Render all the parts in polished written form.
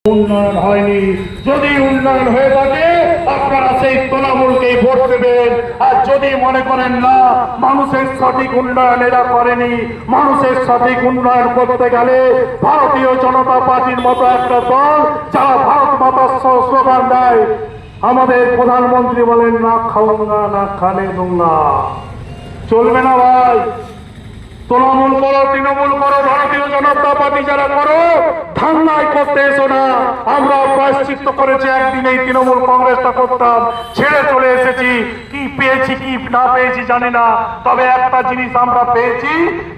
উন্নয়ন হয়নি। যদি উন্নয়ন হয়ে থাকে আপনারা সেই তৃণমূলকে ভোট দেবেন। আর যদি মনে করেন না মানুষের সঠিক উন্নয়ন এরা করেনি, মানুষের সঠিক উন্নয়ন করতে গেলে ভারতীয় জনতা পার্টির মতো একটা দল যারা ভারত মাতার স্লোগান দেয়, আমাদের প্রধানমন্ত্রী বলেন না খাউঙ্গা না খানে দুঙ্গা, চলবে না ভাই। তৃণমূল করো, তৃণমূল করো, ভারতীয় জনতা পার্টি যারা করো, ধান্নায় করতে এসো না। আমরা প্রায়শ্চিত্ত করেছি, একদিন এই তৃণমূল কংগ্রেসটা করতাম, ছেড়ে চলে এসেছি। কি পেয়েছি কি না পেয়েছি জানি না, তবে একটা জিনিস আমরা পেয়েছি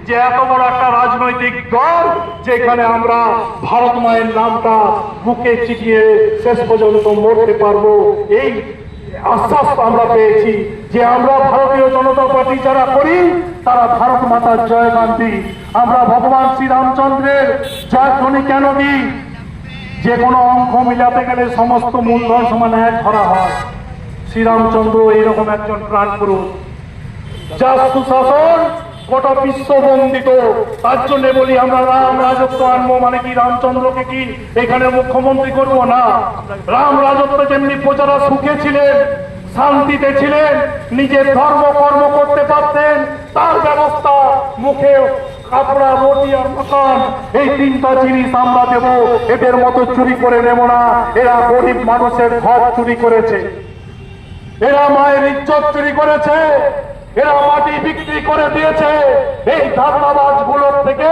যে এত বড় একটা রাজনৈতিক দল যেখানে আমরা ভারত মায়ের নামটা বুকে চিটিয়ে শেষ পর্যন্ত মরতে পারবো, এই আশ্বাস আমরা পেয়েছি যে আমরা ভারতীয় জনতা পার্টি যারা করি তারা ভারত মাতার জয় গান দিই। আমরা ভগবান শ্রীরামচন্দ্রের জয়ধ্বনি কেন দিই? যে কোনো অঙ্ক মিলাতে গেলে সমস্ত মূলধন সমান এক ধরা হয়। শ্রীরামচন্দ্র এইরকম একজন প্রাণ পুরুষ, যার সুশাসন গোটা বিশ্ব বন্দিত। তার জন্য বলি আমরা রাম রাজত্ব আনবো, মানে কি রামচন্দ্রকে কি এখানে মুখ্যমন্ত্রী করবো না? রাম রাজত্ব যেমনি প্রজারা সুখে ছিলেন, শান্তিতে ছিলেন, নিজের ধর্ম কর্ম করতে পারতেন, তার ব্যবস্থা মুখে কাপড়া, রুটি আর মকান, এই তিনটা জিনিস আমরা দেব। এদের মতো চুরি করে নেব না। এরা গরিব মানুষের ঘর চুরি করেছে, এরা মায়ের ইজ্জত চুরি করেছে, এরা মাটি বিক্রি করে দিয়েছে। এই ধারণাবাজ গুলোর থেকে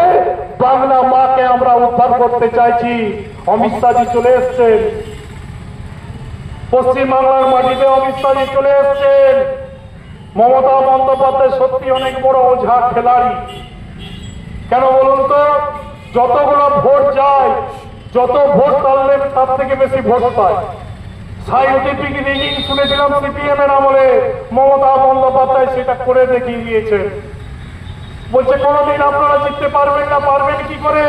বাংলা মাকে আমরা উদ্ধার করতে চাইছি। অমিত শাহজি চলে এসছেন, পশ্চিম বাংলার মাটিতে অমিত শাহজি চলে এসছেন। মমতা বন্দ্যোপাধ্যায় সত্যি অনেক বড় ওঝা খেলাড়ি। কেন বলুন তো? যতগুলো ভোট যায়, যত ভোট তাহলে তার থেকে বেশি ভোট পায়। সাইন্টিফিক রিগিং শুনেছিলাম সিপিএম এর আমলে, মমতা বন্দ্যোপাধ্যায় সেটা করে দেখিয়ে দিয়েছে। বলছে কোনদিন আপনারা জিততে পারবেন না। পারবেন কি করে?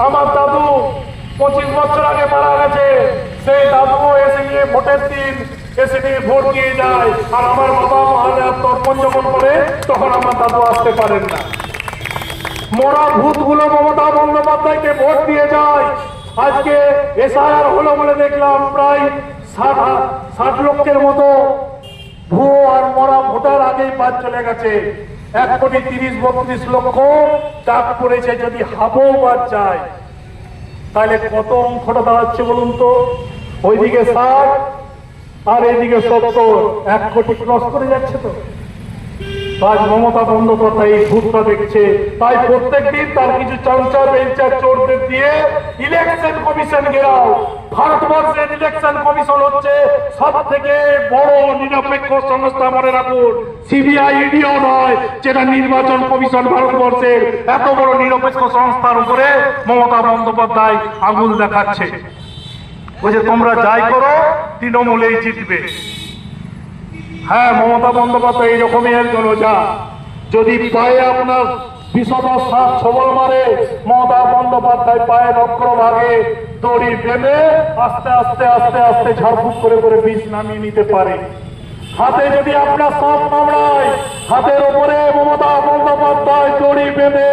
আমার দাদু 25 বছর আগে মারা গেছে, সেই দাদুও এসে নিয়ে ভোটের দিন এসে নিয়ে ভোট দিয়ে যায়। আর আমার বাবা মহারাজ তর্পণ যখন করে তখন আমার দাদু আসতে পারেন না। মরা ভূতগুলো মমতা বন্দ্যোপাধ্যায়কে ভোট দিয়ে যায়। আজকে এসআইআর হলো বলে দেখলাম প্রায় 60 লক্ষের মতো ভুয়ো আর মরা ভোটার আগেই বাদ চলে গেছে। 1,30,32 লক্ষ ডাক পড়েছে। যদি হাবও বাদ যায় তাহলে কত অঙ্কটা দাঁড়াচ্ছে বলুন তো? ওইদিকে 60 আর এইদিকে 70, 1 কোটি ক্রস করে যাচ্ছে। তো আজ মমতা বন্দ্যোপাধ্যায় এই ভূতটা দেখছে, তাই প্রত্যেক দিন তার কিছু চামচা বেঞ্চার চোরদের দিয়ে ইলেকশন কমিশন ঘেরাও। ভারতবর্ষের ইলেকশন কমিশন হচ্ছে সব থেকে বড় নিরপেক্ষ সংস্থা। মনে রাখুন, সিবিআই ইডিও নয়, যেটা নির্বাচন কমিশন ভারতবর্ষের। এত বড় নিরপেক্ষ সংস্থার উপরে মমতা বন্দ্যোপাধ্যায় আঙুল দেখাচ্ছে, বলছে তোমরা যাই করো তৃণমূলেই জিতবে। হ্যাঁ, মমতা বন্দ্যোপাধ্যায় এইরকমই একজন ওঝা। যদি পায়ে আপনার বিষধর সাপ ছবল মারে, মমতা বন্দ্যোপাধ্যায় পায়ে অগ্রভাগে দড়ি বেঁধে আস্তে আস্তে আস্তে আস্তে ঝাড়ফুঁক করে করে বিষ নামিয়ে নিতে পারে। হাতে যদি আপনার সাপ কামড়ায়, হাতের ওপরে মমতা বন্দ্যোপাধ্যায় দড়ি বেঁধে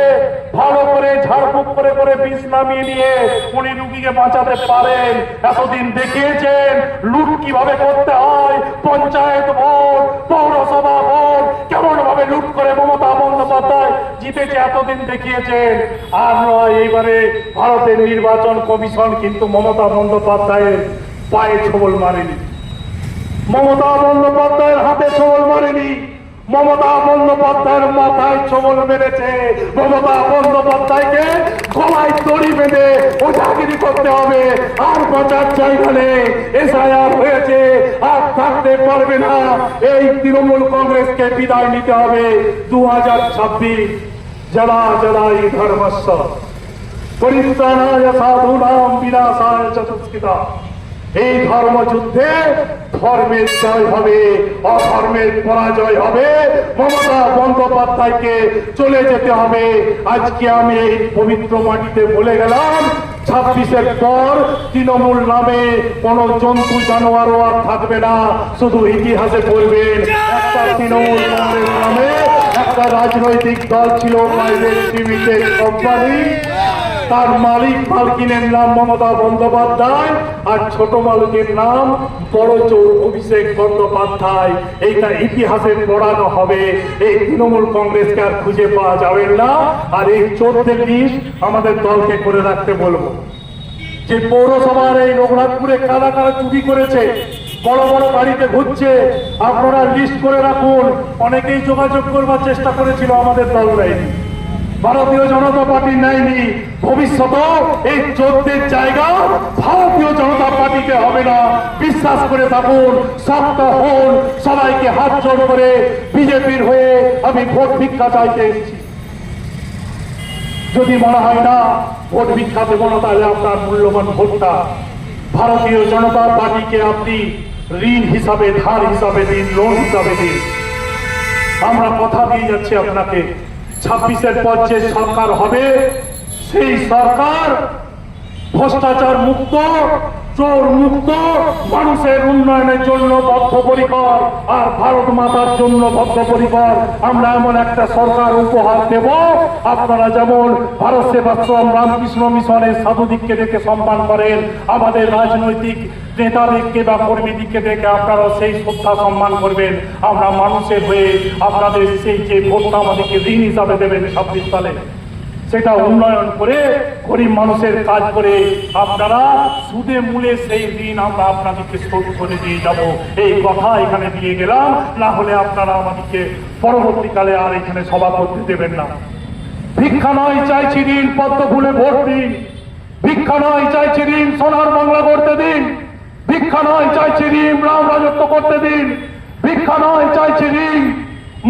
ভালো করে ঝাড়ফুঁক করে করে বিষ নামিয়ে নিয়ে উনি রুগীকে বাঁচাতে পারেন। এতদিন দেখিয়েছেন লুট কিভাবে করতে হয়, পঞ্চায়েত ভোট, পৌরসভা ভোট কেমন ভাবে লুট করে মমতা বন্দ্যোপাধ্যায় জিতেছে, এতদিন দেখিয়েছেন। আর নয়, এইবারে ভারতের নির্বাচন কমিশন কিন্তু মমতা বন্দ্যোপাধ্যায়ের পায়ে ছবল মারেনি, মমতা বন্দ্যোপাধ্যায়ের হাতে ছবল মারেনি, মমতা বন্দ্যোপাধ্যায়ের মাথায় ছবল মেরেছে। মমতা বন্দ্যোপাধ্যায়কে গলায় দড়ি বেঁধে ওঝাগিরি করতে হবে। আর বাঁচার জায়গা নেই, এসআইআর হয়েছে, আর থাকতে পারবে না। এই তৃণমূল কংগ্রেসকে বিদায় নিতে হবে। 2026 জলা জলাই ধর্মস্য পরিত্রাণায় সাধূনাম বিনাশায় চ দুষ্কৃতাঃ। এই ধর্মযুদ্ধে ধর্মের জয় হবে, অধর্মের পরাজয় হবে। মমতা বন্দ্যোপাধ্যায়কে চলে যেতে হবে। আজকে আমি এই পবিত্র মাটিতে বলে গেলাম, 26-এর পর তৃণমূল নামে কোন জন্তু জানোয়ারও আর থাকবে না। শুধু ইতিহাসে পড়বেন একটা তৃণমূল কংগ্রেস নামে একটা রাজনৈতিক দল ছিল, প্রাইভেট লিমিটেড কোম্পানি। তার মালিক মালকিনের নাম মমতা বন্দ্যোপাধ্যায়, আর ছোট মালিকের নাম বড় চোর অভিষেক বন্দ্যোপাধ্যায়। এইটা ইতিহাসে পড়ানো হবে। এই তৃণমূল কংগ্রেসকে আর খুঁজে পাওয়া যাবে না। আর এই চোরদের লিস্ট আমাদের দলকে করে রাখতে বলবো। যে পৌরসভার এই রঘুনাথপুরে কারা কারা চুরি করেছে, বড় বড় গাড়িতে ঘুরছে, আপনারা লিস্ট করে রাখুন। অনেকেই যোগাযোগ করবার চেষ্টা করেছিল, আমাদের দল নেয়নি, ভারতীয় জনতা পার্টি নেয়নি। ভবিষ্যতেও এই চোরদের জায়গা ভারতীয় জনতা পার্টিকে হবে না। বিশ্বাস করে থাকুন, শক্ত হন, সবাইকে হাত জোড় করে বিজেপির হয়ে আমি ভোট ভিক্ষা চাইতে এসেছি। যদি মনে হয় না ভোট ভিক্ষা দেব না, তাহলে আপনার মূল্যবান ভোটটা ভারতীয় জনতা পার্টিকে আপনি ঋণ হিসাবে, ধার হিসাবে দিন, লোন হিসাবে দিন। আমরা কথা দিয়ে যাচ্ছি আপনাকে, 26-এর পর যে সরকার হবে, সেই সরকার ভ্রষ্টাচার মুক্ত, চোর মুক্ত, মানুষের উন্নয়নের জন্য বদ্ধপরিকর, আর ভারত মাতার জন্য বদ্ধপরিকর। আমরা এমন একটা সরকার উপহার দেব, আপনারা যেমন ভারত সেবাশ্রম রামকৃষ্ণ মিশনের সাধুদিককে দেখে সম্মান করেন, আমাদের রাজনৈতিক নেতাদেরকে বা কর্মীদিককে দেখে আপনারা সেই শ্রদ্ধা সম্মান করবেন। আমরা মানুষের হয়ে আপনাদের সেই যে ভোটটা আমাদেরকে ঋণ হিসাবে দেবেন 26 সালে, সেটা উন্নয়ন করে গরিব মানুষের কাজ করে আপনারা সুদে মূলে সেই ঋণ আমরা আপনাদেরকে শোধ করে দিয়ে যাব। এই কথা এখানে দিয়ে গেলাম, না হলে আপনারা আমাদেরকে পরবর্তীকালে আর এখানে সভা করতে দেবেন না। ভিক্ষা নয় চাইছি ঋণ, পদ্ম ফুলে ভোট দিন। ভিক্ষা নয় চাইছি ঋণ, সোনার বাংলা করতে দিন। ভিক্ষা নয় চাইছি ঋণ, রাম রাজত্ব করতে দিন। ভিক্ষা নয় চাইছি ঋণ,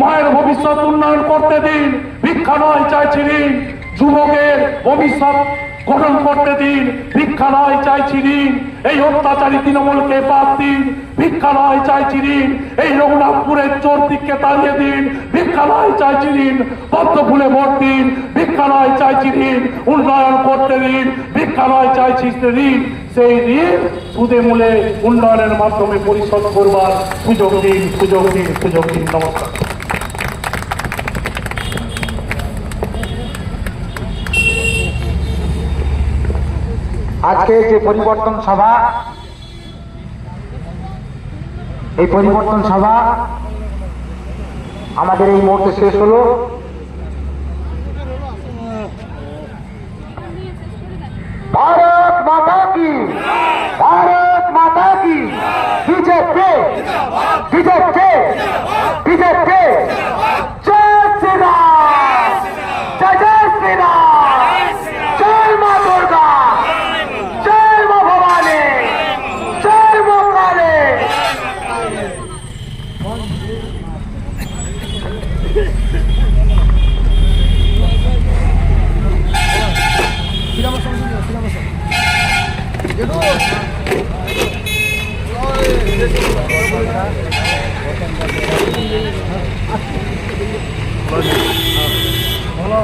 মায়ের ভবিষ্যৎ উন্নয়ন করতে দিন। ভিক্ষা নয় চাইছি ঋণ, যুবকের ভবিষ্যৎ গঠন করতে দিন। ভিক্ষা নয় চাইছি ঋণ, এই অত্যাচারী তৃণমূলকে বাদ দিন। ভিক্ষা নয় চাইছি ঋণ, এই রঘুনাথপুরের চোর দিককে তাড়িয়ে দিন। ভিক্ষা নয় চাইছি ঋণ, পদ্ম ফুলে ভোট দিন। ভিক্ষা নয় চাইছি ঋণ, উন্নয়ন করতে দিন। ভিক্ষা নয় চাইছি ঋণ, সেই ঋণ সুদে মূলে উন্নয়নের মাধ্যমে পরিশোধ করবার সুযোগ দিন, সুযোগ দিন, সুযোগ দিন। নমস্কার। আজকে যে পরিবর্তন সভা, এই পরিবর্তন সভা আমাদের এই মুহূর্তে শেষ হলো। ভারত মাতা কি, ভারত মাতা কি, বিজেপি, বিজেপি, বিজেপি, জয় শ্রীরাম, জয় জয় শ্রীরাম, জয় মা দুর্গা, জয় মা ভবানী, জয় মা কালী। ভালো